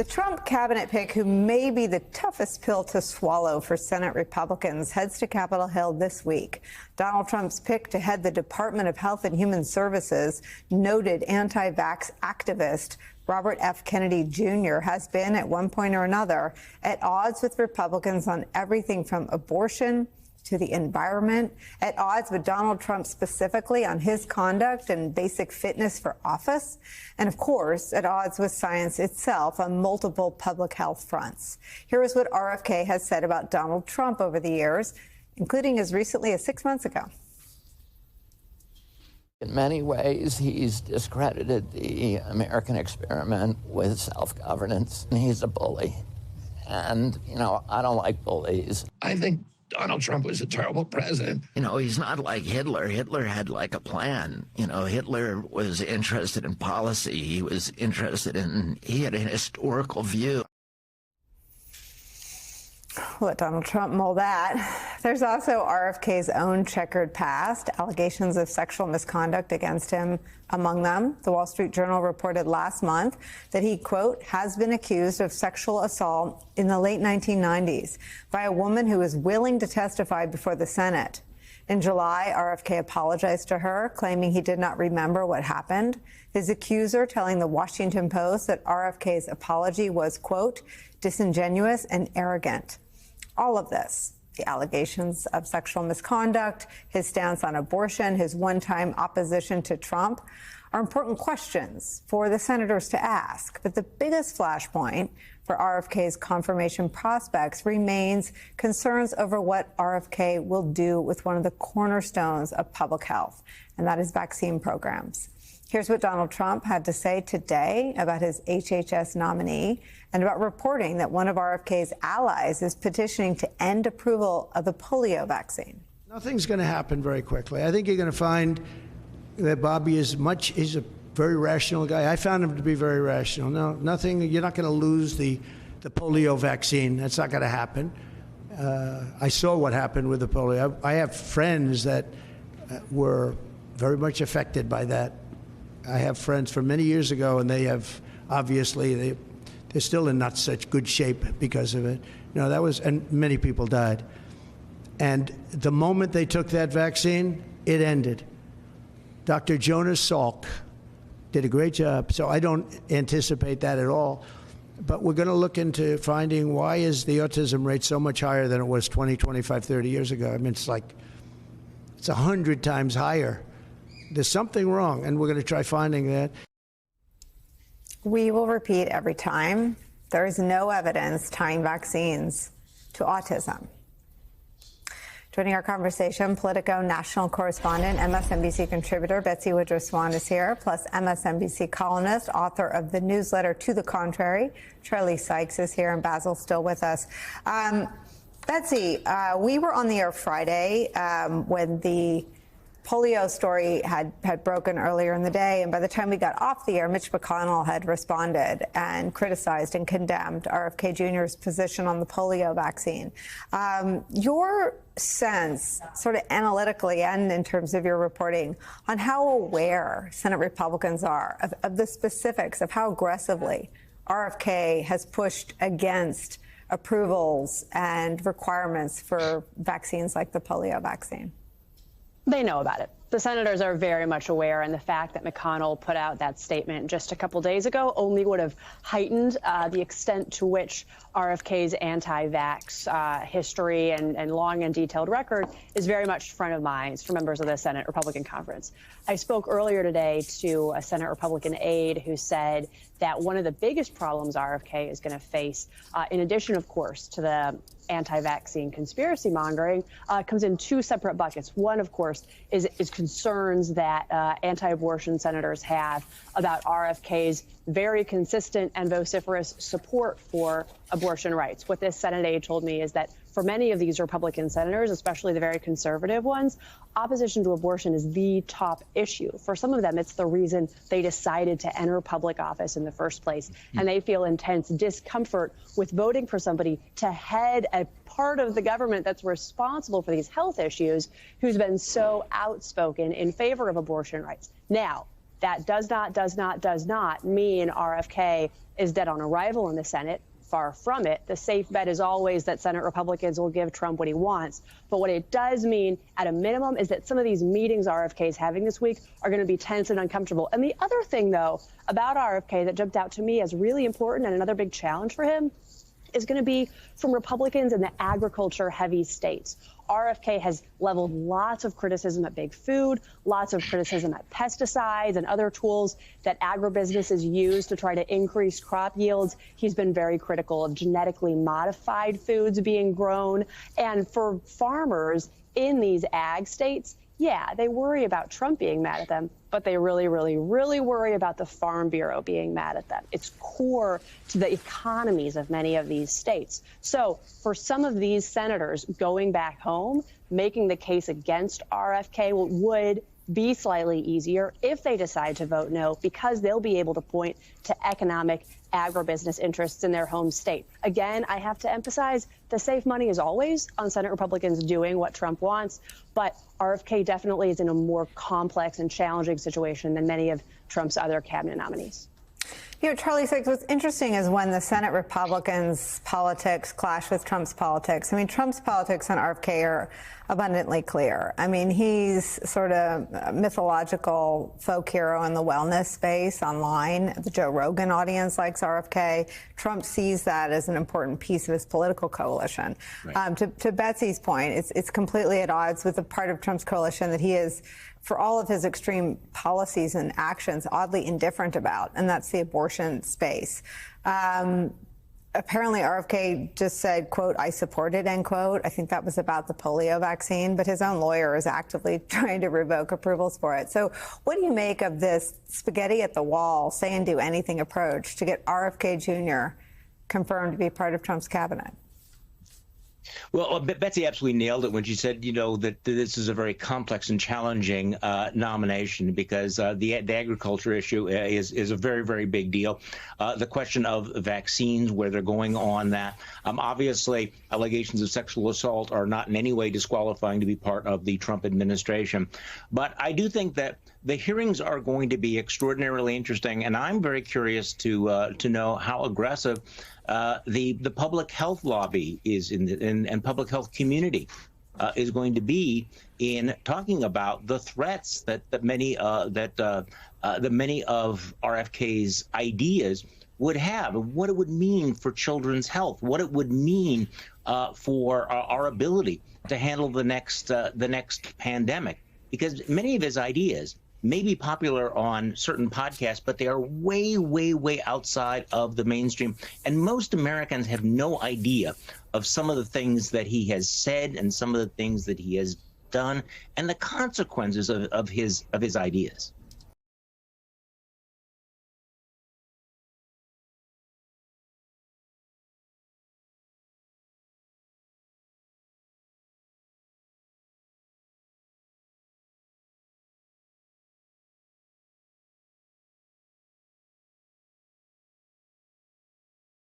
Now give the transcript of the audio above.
The Trump cabinet pick, who may be the toughest pill to swallow for Senate Republicans, heads to Capitol Hill this week. Donald Trump's pick to head the Department of Health and Human Services, noted anti-vax activist Robert F. Kennedy Jr. has been, at one point or another, at odds with Republicans on everything from abortion to the environment, at odds with Donald Trump specifically on his conduct and basic fitness for office, and of course, at odds with science itself on multiple public health fronts. Here is what RFK has said about Donald Trump over the years, including as recently as 6 months ago. In many ways, he's discredited the American experiment with self-governance. He's a bully. And, I don't like bullies. I think Donald Trump was a terrible president. He's not like Hitler. Hitler had like a plan. Hitler was interested in policy. He had an historical view. Let Donald Trump mull that. There's also RFK's own checkered past, allegations of sexual misconduct against him among them. The Wall Street Journal reported last month that he, quote, has been accused of sexual assault in the late 1990s by a woman who was willing to testify before the Senate. In July, RFK apologized to her, claiming he did not remember what happened. His accuser telling the Washington Post that RFK's apology was, quote, disingenuous and arrogant. All of this, the allegations of sexual misconduct, his stance on abortion, his one-time opposition to Trump, are important questions for the senators to ask. But the biggest flashpoint for RFK's confirmation prospects remains concerns over what RFK will do with one of the cornerstones of public health, and that is vaccine programs. Here's what Donald Trump had to say today about his HHS nominee and about reporting that one of RFK's allies is petitioning to end approval of the polio vaccine. Nothing's going to happen very quickly. I think you're going to find that Bobby he's a very rational guy. I found him to be very rational. No, nothing, you're not going to lose the polio vaccine. That's not going to happen. I saw what happened with the polio. I have friends that were very much affected by that. I have friends from many years ago, and they have, obviously, they're still in not such good shape because of it. And many people died. And the moment they took that vaccine, it ended. Dr. Jonas Salk did a great job, so I don't anticipate that at all. But we're going to look into finding why is the autism rate so much higher than it was 20, 25, 30 years ago. I mean, it's 100 times higher. There's something wrong, and we're going to try finding that. We will repeat every time. There is no evidence tying vaccines to autism. Joining our conversation, Politico national correspondent, MSNBC contributor Betsy Woodruff Swan is here, plus MSNBC columnist, author of the newsletter To the Contrary, Charlie Sykes is here, and Basil's still with us. Betsy, we were on the air Friday when the polio story had broken earlier in the day, and by the time we got off the air, Mitch McConnell had responded and criticized and condemned RFK Jr.'s position on the polio vaccine. Your sense, sort of analytically and in terms of your reporting, on how aware Senate Republicans are of the specifics of how aggressively RFK has pushed against approvals and requirements for vaccines like the polio vaccine? They know about it. The senators are very much aware, and the fact that McConnell put out that statement just a couple days ago only would have heightened the extent to which RFK's anti-vax history and long and detailed record is very much front of mind for members of the Senate Republican Conference. I spoke earlier today to a Senate Republican aide who said that one of the biggest problems RFK is going to face, in addition, of course, to the anti-vaccine conspiracy mongering, comes in two separate buckets. One, of course, is concerns that anti-abortion senators have about RFK's very consistent and vociferous support for abortion rights. What this Senate aide told me is that for many of these Republican senators, especially the very conservative ones, opposition to abortion is the top issue. For some of them, it's the reason they decided to enter public office in the first place. And they feel intense discomfort with voting for somebody to head a part of the government that's responsible for these health issues, who's been so outspoken in favor of abortion rights. Now, That does not mean RFK is dead on arrival in the Senate. Far from it. The safe bet is always that Senate Republicans will give Trump what he wants. But what it does mean, at a minimum, is that some of these meetings RFK is having this week are going to be tense and uncomfortable. And the other thing, though, about RFK that jumped out to me as really important and another big challenge for him is going to be from Republicans in the agriculture-heavy states. RFK has leveled lots of criticism at big food, lots of criticism at pesticides and other tools that agribusinesses use to try to increase crop yields. He's been very critical of genetically modified foods being grown. And for farmers in these ag states, yeah, they worry about Trump being mad at them, but they really, really, really worry about the Farm Bureau being mad at them. It's core to the economies of many of these states. So for some of these senators going back home, making the case against RFK would be slightly easier if they decide to vote no, because they'll be able to point to economic agribusiness interests in their home state. Again, I have to emphasize the safe money is always on Senate Republicans doing what Trump wants, but RFK definitely is in a more complex and challenging situation than many of Trump's other cabinet nominees. You know, Charlie Sykes, what's interesting is when the Senate Republicans' politics clash with Trump's politics. I mean, Trump's politics on RFK are abundantly clear. I mean, he's sort of a mythological folk hero in the wellness space online. The Joe Rogan audience likes RFK. Trump sees that as an important piece of his political coalition. Right. To Betsy's point, it's completely at odds with the part of Trump's coalition that he is, for all of his extreme policies and actions, oddly indifferent about, and that's the abortion space. Apparently, RFK just said, quote, "I support it," end quote. I think that was about the polio vaccine, but his own lawyer is actively trying to revoke approvals for it. So what do you make of this spaghetti at the wall, say and do anything approach to get RFK Jr. confirmed to be part of Trump's cabinet? Well, Betsy absolutely nailed it when she said, you know, that this is a very complex and challenging nomination because the agriculture issue is a very, very big deal. The question of vaccines, where they're going on that. Obviously, allegations of sexual assault are not in any way disqualifying to be part of the Trump administration. But I do think that the hearings are going to be extraordinarily interesting, and I'm very curious to know how aggressive the public health lobby is and public health community is going to be in talking about the threats that many of RFK's ideas would have, and what it would mean for children's health, what it would mean for our ability to handle the next pandemic, because many of his ideas may be popular on certain podcasts, but they are way, way, way outside of the mainstream. And most Americans have no idea of some of the things that he has said and some of the things that he has done and the consequences of his ideas.